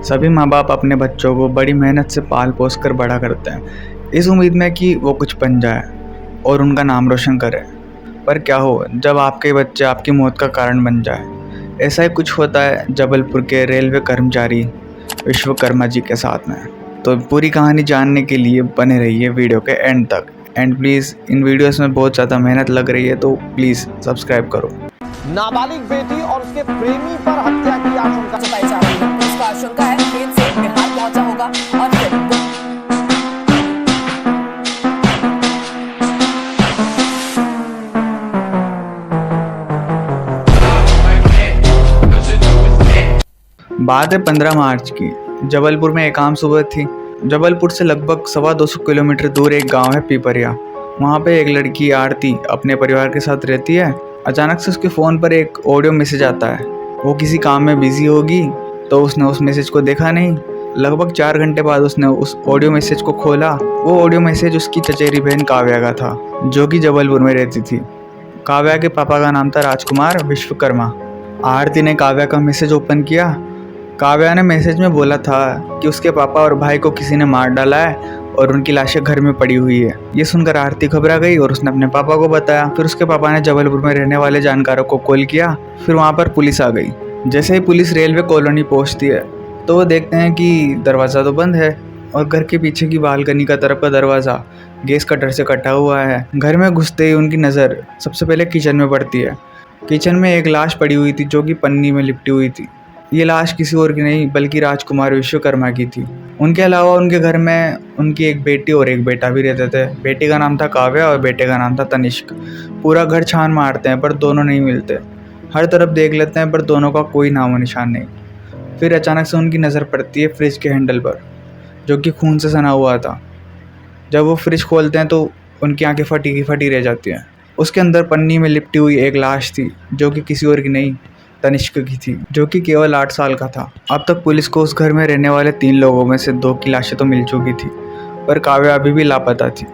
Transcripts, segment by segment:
सभी माँ बाप अपने बच्चों को बड़ी मेहनत से पाल पोस कर बड़ा करते हैं, इस उम्मीद में कि वो कुछ बन जाए और उनका नाम रोशन करे। पर क्या हो जब आपके बच्चे आपकी मौत का कारण बन जाए। ऐसा ही कुछ होता है जबलपुर के रेलवे कर्मचारी विश्वकर्मा जी के साथ में। तो पूरी कहानी जानने के लिए बने रहिए वीडियो के एंड तक। एंड प्लीज़ इन वीडियोस में बहुत ज़्यादा मेहनत लग रही है, तो प्लीज़ सब्सक्राइब करो। नाबालिग बेटी और उसके प्रेमी पर हत्या की आशंका जताई जा रही है। उसका आशंका है खेत से बिहार पहुंचा होगा और फिर बात है 15 मार्च की। जबलपुर में एक आम सुबह थी। जबलपुर से लगभग 250 किलोमीटर दूर एक गांव है पीपरिया। वहाँ पे एक लड़की आरती अपने परिवार के साथ रहती है। अचानक से उसके फ़ोन पर एक ऑडियो मैसेज आता है। वो किसी काम में बिजी होगी तो उसने उस मैसेज को देखा नहीं। लगभग 4 घंटे बाद उसने उस ऑडियो मैसेज को खोला। वो ऑडियो मैसेज उसकी चचेरी बहन काव्या का था, जो कि जबलपुर में रहती थी। काव्या के पापा का नाम था राजकुमार विश्वकर्मा। आरती ने काव्या का मैसेज ओपन किया। काव्या ने मैसेज में बोला था कि उसके पापा और भाई को किसी ने मार डाला है और उनकी लाशें घर में पड़ी हुई है। ये सुनकर आरती घबरा गई और उसने अपने पापा को बताया। फिर उसके पापा ने जबलपुर में रहने वाले जानकारों को कॉल किया। फिर वहाँ पर पुलिस आ गई। जैसे ही पुलिस रेलवे कॉलोनी पहुँचती है तो वो देखते हैं कि दरवाज़ा तो बंद है और घर के पीछे की बालकनी का तरफ का दरवाज़ा गैस कटर से कटा हुआ है। घर में घुसते ही उनकी नज़र सबसे पहले किचन में पड़ती है। किचन में एक लाश पड़ी हुई थी जो कि पन्नी में लिपटी हुई थी। ये लाश किसी और की नहीं बल्कि राजकुमार विश्वकर्मा की थी। उनके अलावा उनके घर में उनकी एक बेटी और एक बेटा भी रहते थे। बेटी का नाम था काव्या और बेटे का नाम था तनिष्क। पूरा घर छान मारते हैं पर दोनों नहीं मिलते। हर तरफ देख लेते हैं पर दोनों का कोई नामो निशान नहीं। फिर अचानक से उनकी नज़र पड़ती है फ्रिज के हैंडल पर, जो कि खून से सना हुआ था। जब वो फ्रिज खोलते हैं तो उनकी आंखें फटी की फटी रह जाती हैं। उसके अंदर पन्नी में लिपटी हुई एक लाश थी जो कि किसी और की नहीं तनिष्क की थी, जो कि केवल 8 साल का था। अब तक पुलिस को उस घर में रहने वाले 3 लोगों में से 2 की लाशें तो मिल चुकी थी, पर काव्या अभी भी लापता थी।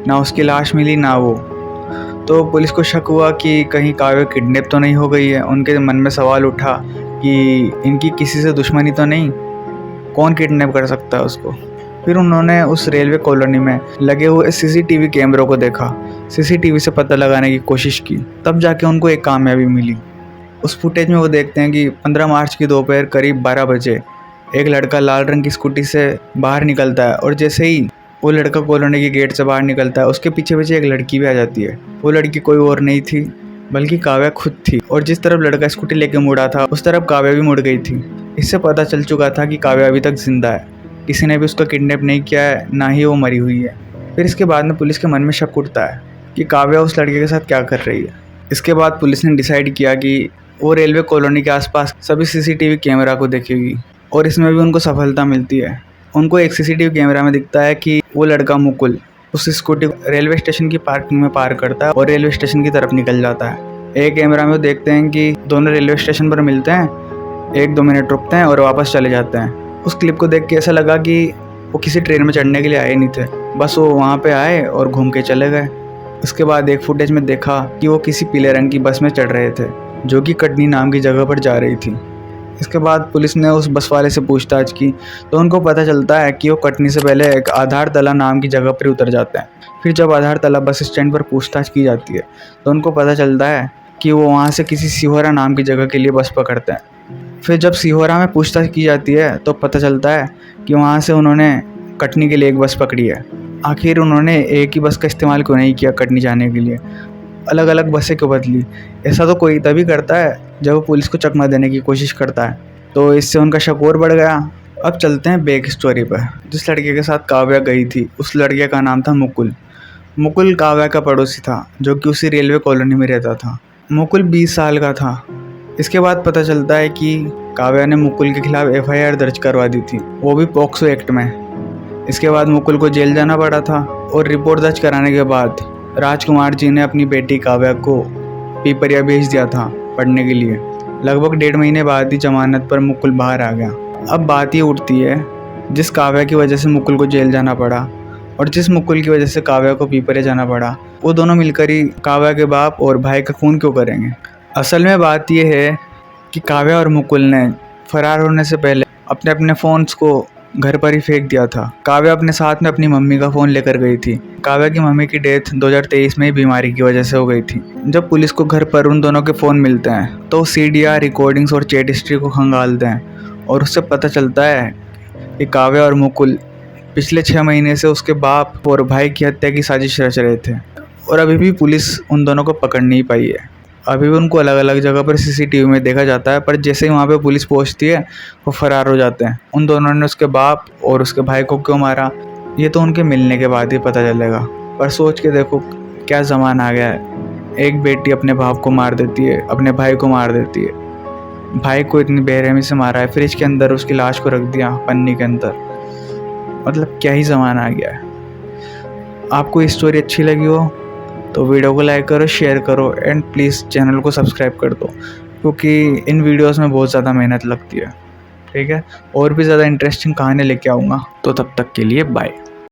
ना उसकी लाश मिली ना वो। तो पुलिस को शक हुआ कि कहीं काव्या किडनैप तो नहीं हो गई है। उनके मन में सवाल उठा कि इनकी किसी से दुश्मनी तो नहीं, कौन किडनैप कर सकता है उसको। फिर उन्होंने उस रेलवे कॉलोनी में लगे हुए सीसीटीवी कैमरों को देखा। सीसीटीवी से पता लगाने की कोशिश की, तब जाके उनको एक कामयाबी मिली। उस फुटेज में वो देखते हैं कि 15 मार्च की दोपहर करीब 12 बजे एक लड़का लाल रंग की स्कूटी से बाहर निकलता है और जैसे ही वो लड़का कॉलोनी के गेट से बाहर निकलता है उसके पीछे पीछे एक लड़की भी आ जाती है। वो लड़की कोई और नहीं थी बल्कि काव्या खुद थी, और जिस तरफ लड़का स्कूटी लेके मुड़ा था उस तरफ काव्या भी मुड़ गई थी। इससे पता चल चुका था कि काव्या अभी तक जिंदा है। किसी ने भी उसको किडनैप नहीं किया है, ना ही वो मरी हुई है। फिर इसके बाद में पुलिस के मन में शक उठता है कि काव्या उस लड़के के साथ क्या कर रही है। इसके बाद पुलिस ने डिसाइड किया कि वो रेलवे कॉलोनी के आसपास सभी सीसीटीवी कैमरा को देखेगी, और इसमें भी उनको सफलता मिलती है। उनको एक सीसीटीवी कैमरा में दिखता है कि वो लड़का मुकुल उस स्कूटी को रेलवे स्टेशन की पार्किंग में पार करता है और रेलवे स्टेशन की तरफ निकल जाता है। एक कैमरा में वो देखते हैं कि दोनों रेलवे स्टेशन पर मिलते हैं, 1-2 मिनट रुकते हैं और वापस चले जाते हैं। उस क्लिप को देख के ऐसा लगा कि वो किसी ट्रेन में चढ़ने के लिए आए नहीं थे, बस वो वहाँ पे आए और घूम के चले गए। उसके बाद एक फुटेज में देखा कि वो किसी पीले रंग की बस में चढ़ रहे थे जो कि कटनी नाम की जगह पर जा रही थी। इसके बाद पुलिस ने उस बस वाले से पूछताछ की तो उनको पता चलता है कि वो कटनी से पहले एक आधार तला नाम की जगह पर उतर जाते हैं। फिर जब आधार तला बस स्टैंड पर पूछताछ की जाती है तो उनको पता चलता है कि वो वहाँ से किसी सिहोरा नाम की जगह के लिए बस पकड़ते हैं। फिर जब सिहोरा में पूछताछ की जाती है तो पता चलता है कि वहाँ से उन्होंने कटनी के लिए एक बस पकड़ी है। आखिर उन्होंने एक ही बस का इस्तेमाल क्यों नहीं किया कटनी जाने के लिए, अलग अलग बसें क्यों बदली? ऐसा तो कोई तभी करता है जब वो पुलिस को चकमा देने की कोशिश करता है। तो इससे उनका शक और बढ़ गया। अब चलते हैं बैक स्टोरी पर। जिस लड़के के साथ काव्या गई थी उस लड़के का नाम था मुकुल। मुकुल काव्या का पड़ोसी था जो कि उसी रेलवे कॉलोनी में रहता था। मुकुल 20 साल का था। इसके बाद पता चलता है कि काव्या ने मुकुल के खिलाफ FIR दर्ज करवा दी थी, वो भी पॉक्सो एक्ट में। इसके बाद मुकुल को जेल जाना पड़ा था और रिपोर्ट दर्ज कराने के बाद राजकुमार जी ने अपनी बेटी काव्या को पीपरिया भेज दिया था पढ़ने के लिए। लगभग 1.5 महीने बाद ही जमानत पर मुकुल बाहर आ गया। अब बात ये उठती है, जिस काव्या की वजह से मुकुल को जेल जाना पड़ा और जिस मुकुल की वजह से काव्या को पीपरिया जाना पड़ा, वो दोनों मिलकर ही काव्या के बाप और भाई का खून क्यों करेंगे? असल में बात ये है कि काव्या और मुकुल ने फरार होने से पहले अपने अपने फ़ोन्स को घर पर ही फेंक दिया था। काव्या अपने साथ में अपनी मम्मी का फ़ोन लेकर गई थी। काव्या की मम्मी की डेथ 2023 में ही बीमारी की वजह से हो गई थी। जब पुलिस को घर पर उन दोनों के फ़ोन मिलते हैं तो CDR रिकॉर्डिंग्स और चैट हिस्ट्री को खंगालते हैं और उससे पता चलता है कि काव्या और मुकुल पिछले 6 महीने से उसके बाप और भाई की हत्या की साजिश रच रहे थे और अभी भी पुलिस उन दोनों को पकड़ नहीं पाई है। अभी भी उनको अलग अलग जगह पर CCTV में देखा जाता है, पर जैसे ही वहाँ पे पुलिस पहुँचती है वो फरार हो जाते हैं। उन दोनों ने उसके बाप और उसके भाई को क्यों मारा ये तो उनके मिलने के बाद ही पता चलेगा। पर सोच के देखो क्या ज़माना आ गया है। एक बेटी अपने बाप को मार देती है, अपने भाई को मार देती है। भाई को इतनी बेरहमी से मारा है, फ्रिज के अंदर उसकी लाश को रख दिया पन्नी के अंदर। मतलब क्या ही ज़माना आ गया है। आपको ये स्टोरी अच्छी लगी हो तो वीडियो को लाइक करो, शेयर करो एंड प्लीज़ चैनल को सब्सक्राइब कर दो, क्योंकि इन वीडियोस में बहुत ज़्यादा मेहनत लगती है। ठीक है, और भी ज़्यादा इंटरेस्टिंग कहानी लेके आऊँगा, तो तब तक के लिए बाय।